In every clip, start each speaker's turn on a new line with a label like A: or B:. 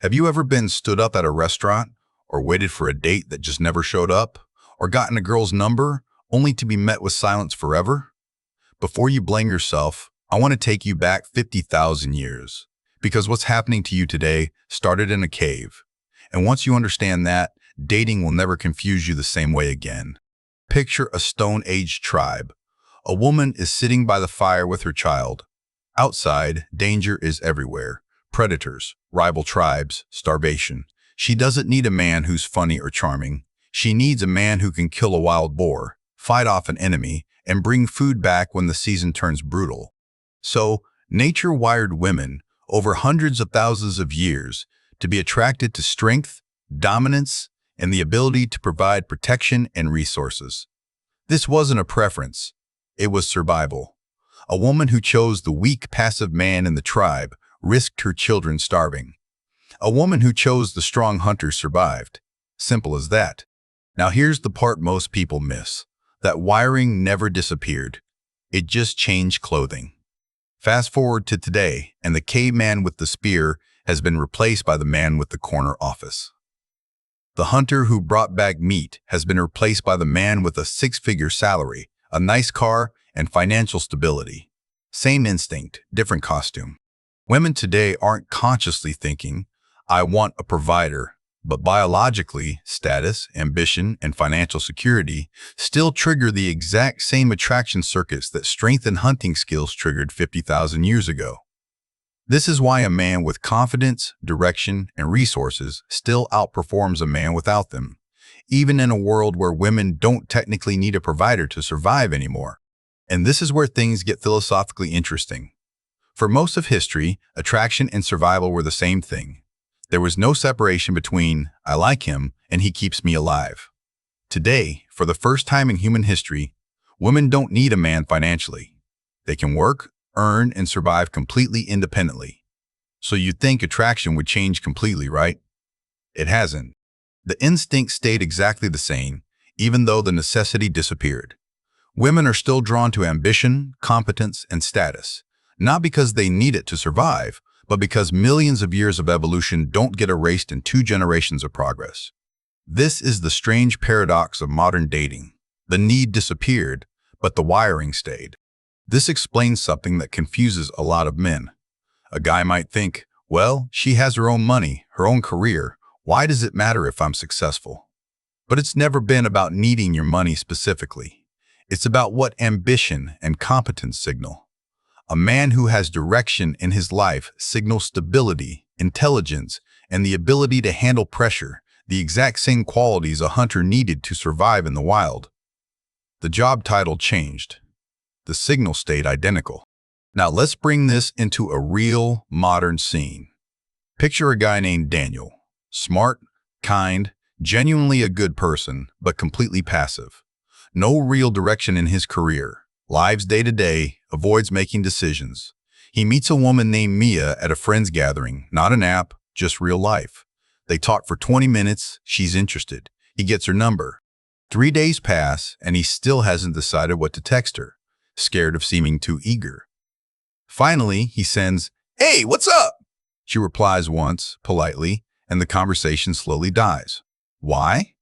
A: Have you ever been stood up at a restaurant, or waited for a date that just never showed up, or gotten a girl's number only to be met with silence forever? Before you blame yourself, I want to take you back 50,000 years, because what's happening to you today started in a cave. And once you understand that, dating will never confuse you the same way again. Picture a Stone Age tribe. A woman is sitting by the fire with her child. Outside, danger is everywhere. Predators, rival tribes, starvation. She doesn't need a man who's funny or charming. She needs a man who can kill a wild boar, fight off an enemy, and bring food back when the season turns brutal. So, nature wired women, over hundreds of thousands of years, to be attracted to strength, dominance, and the ability to provide protection and resources. This wasn't a preference. It was survival. A woman who chose the weak, passive man in the tribe risked her children starving. A woman who chose the strong hunter survived. Simple as that. Now here's the part most people miss. That wiring never disappeared. It just changed clothing. Fast forward to today, and the caveman with the spear has been replaced by the man with the corner office. The hunter who brought back meat has been replaced by the man with a six-figure salary, a nice car, and financial stability. Same instinct, different costume. Women today aren't consciously thinking, I want a provider, but biologically, status, ambition, and financial security still trigger the exact same attraction circuits that strength and hunting skills triggered 50,000 years ago. This is why a man with confidence, direction, and resources still outperforms a man without them, even in a world where women don't technically need a provider to survive anymore. And this is where things get philosophically interesting. For most of history, attraction and survival were the same thing. There was no separation between, I like him, and he keeps me alive. Today, for the first time in human history, women don't need a man financially. They can work, earn, and survive completely independently. So you'd think attraction would change completely, right? It hasn't. The instinct stayed exactly the same, even though the necessity disappeared. Women are still drawn to ambition, competence, and status, not because they need it to survive, but because millions of years of evolution don't get erased in 2 generations of progress. This is the strange paradox of modern dating. The need disappeared, but the wiring stayed. This explains something that confuses a lot of men. A guy might think, well, she has her own money, her own career. Why does it matter if I'm successful? But it's never been about needing your money specifically. It's about what ambition and competence signal. A man who has direction in his life signals stability, intelligence, and the ability to handle pressure, the exact same qualities a hunter needed to survive in the wild. The job title changed. The signal stayed identical. Now let's bring this into a real, modern scene. Picture a guy named Daniel. Smart, kind, genuinely a good person, but completely passive. No real direction in his career. Lives day to day, avoids making decisions. He meets a woman named Mia at a friend's gathering, not an app, just real life. They talk for 20 minutes, she's interested. He gets her number. 3 days pass, and he still hasn't decided what to text her, scared of seeming too eager. Finally, he sends, "Hey, what's up?" She replies once, politely, and the conversation slowly dies. Why?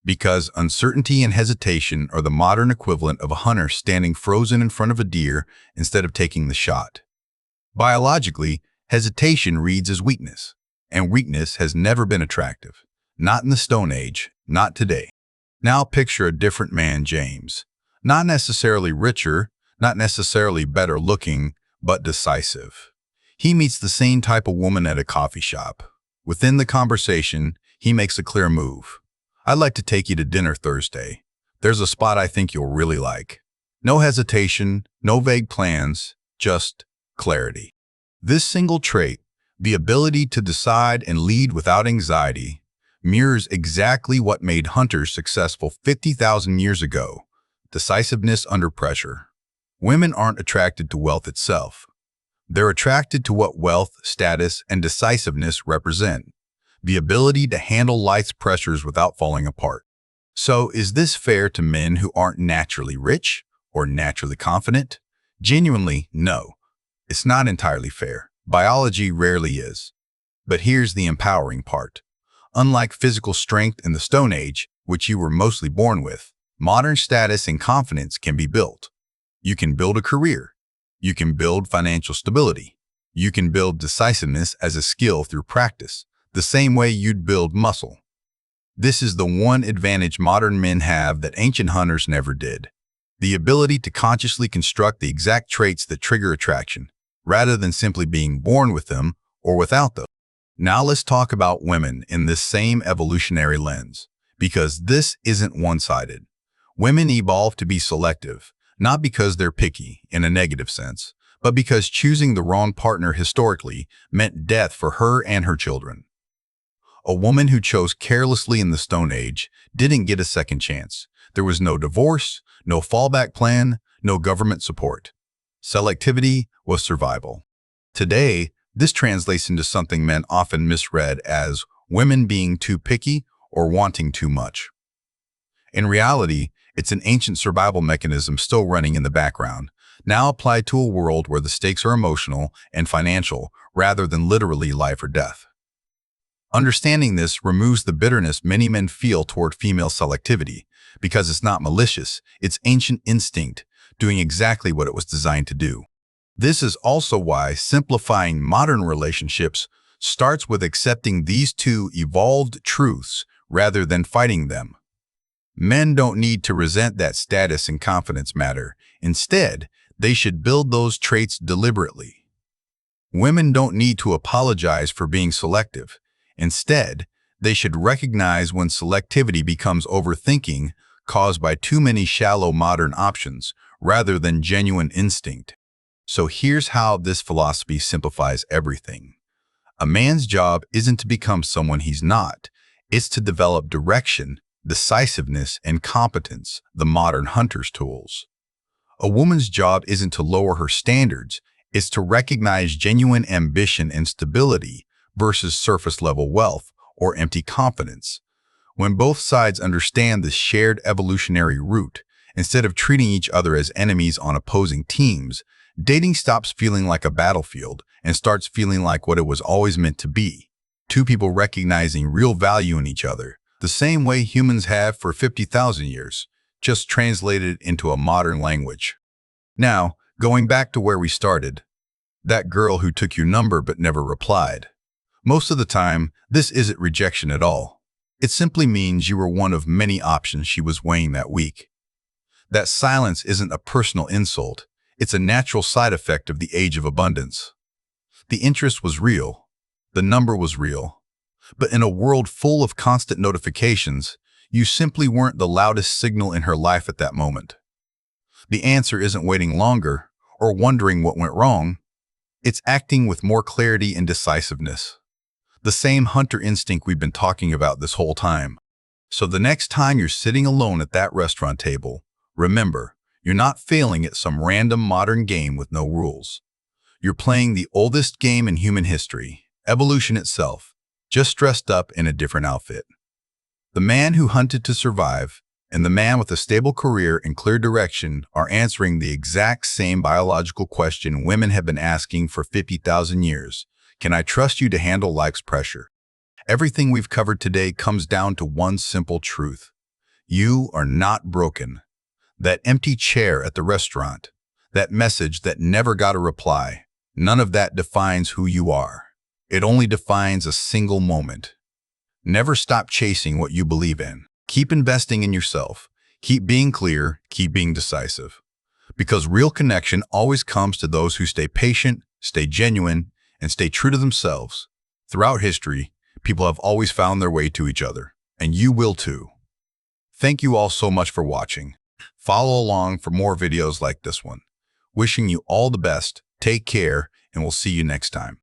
A: Because uncertainty and hesitation are the modern equivalent of a hunter standing frozen in front of a deer instead of taking the shot. Biologically, hesitation reads as weakness, and weakness has never been attractive. Not in the Stone Age, not today. Now picture a different man, James. Not necessarily richer, not necessarily better looking, but decisive. He meets the same type of woman at a coffee shop. Within the conversation, he makes a clear move. I'd like to take you to dinner Thursday. There's a spot I think you'll really like. No hesitation, no vague plans, just clarity. This single trait, the ability to decide and lead without anxiety, mirrors exactly what made hunters successful 50,000 years ago: decisiveness under pressure. Women aren't attracted to wealth itself. They're attracted to what wealth, status, and decisiveness represent. The ability to handle life's pressures without falling apart. So, is this fair to men who aren't naturally rich or naturally confident? Genuinely, no. It's not entirely fair. Biology rarely is. But here's the empowering part. Unlike physical strength in the Stone Age, which you were mostly born with, modern status and confidence can be built. You can build a career. You can build financial stability. You can build decisiveness as a skill through practice, the same way you'd build muscle. This is the one advantage modern men have that ancient hunters never did. The ability to consciously construct the exact traits that trigger attraction, rather than simply being born with them or without them. Now let's talk about women in this same evolutionary lens, because this isn't one-sided. Women evolve to be selective, not because they're picky in a negative sense, but because choosing the wrong partner historically meant death for her and her children. A woman who chose carelessly in the Stone Age didn't get a second chance. There was no divorce, no fallback plan, no government support. Selectivity was survival. Today, this translates into something men often misread as women being too picky or wanting too much. In reality, it's an ancient survival mechanism still running in the background, now applied to a world where the stakes are emotional and financial rather than literally life or death. Understanding this removes the bitterness many men feel toward female selectivity, because it's not malicious, it's ancient instinct, doing exactly what it was designed to do. This is also why simplifying modern relationships starts with accepting these two evolved truths rather than fighting them. Men don't need to resent that status and confidence matter. Instead, they should build those traits deliberately. Women don't need to apologize for being selective. Instead, they should recognize when selectivity becomes overthinking caused by too many shallow modern options rather than genuine instinct. So here's how this philosophy simplifies everything. A man's job isn't to become someone he's not. It's to develop direction, decisiveness, and competence, the modern hunter's tools. A woman's job isn't to lower her standards. It's to recognize genuine ambition and stability versus surface-level wealth or empty confidence. When both sides understand this shared evolutionary root, instead of treating each other as enemies on opposing teams, dating stops feeling like a battlefield and starts feeling like what it was always meant to be. Two people recognizing real value in each other, the same way humans have for 50,000 years, just translated into a modern language. Now, going back to where we started, that girl who took your number but never replied. Most of the time, this isn't rejection at all. It simply means you were one of many options she was weighing that week. That silence isn't a personal insult. It's a natural side effect of the age of abundance. The interest was real. The number was real. But in a world full of constant notifications, you simply weren't the loudest signal in her life at that moment. The answer isn't waiting longer or wondering what went wrong. It's acting with more clarity and decisiveness. The same hunter instinct we've been talking about this whole time. So the next time you're sitting alone at that restaurant table, remember, you're not failing at some random modern game with no rules. You're playing the oldest game in human history, evolution itself, just dressed up in a different outfit. The man who hunted to survive and the man with a stable career and clear direction are answering the exact same biological question women have been asking for 50,000 years. Can I trust you to handle life's pressure? Everything we've covered today comes down to one simple truth. You are not broken. That empty chair at the restaurant, that message that never got a reply, none of that defines who you are. It only defines a single moment. Never stop chasing what you believe in. Keep investing in yourself. Keep being clear. Keep being decisive. Because real connection always comes to those who stay patient, stay genuine, and stay true to themselves. Throughout history, people have always found their way to each other, and you will too. Thank you all so much for watching. Follow along for more videos like this one. Wishing you all the best, take care, and we'll see you next time.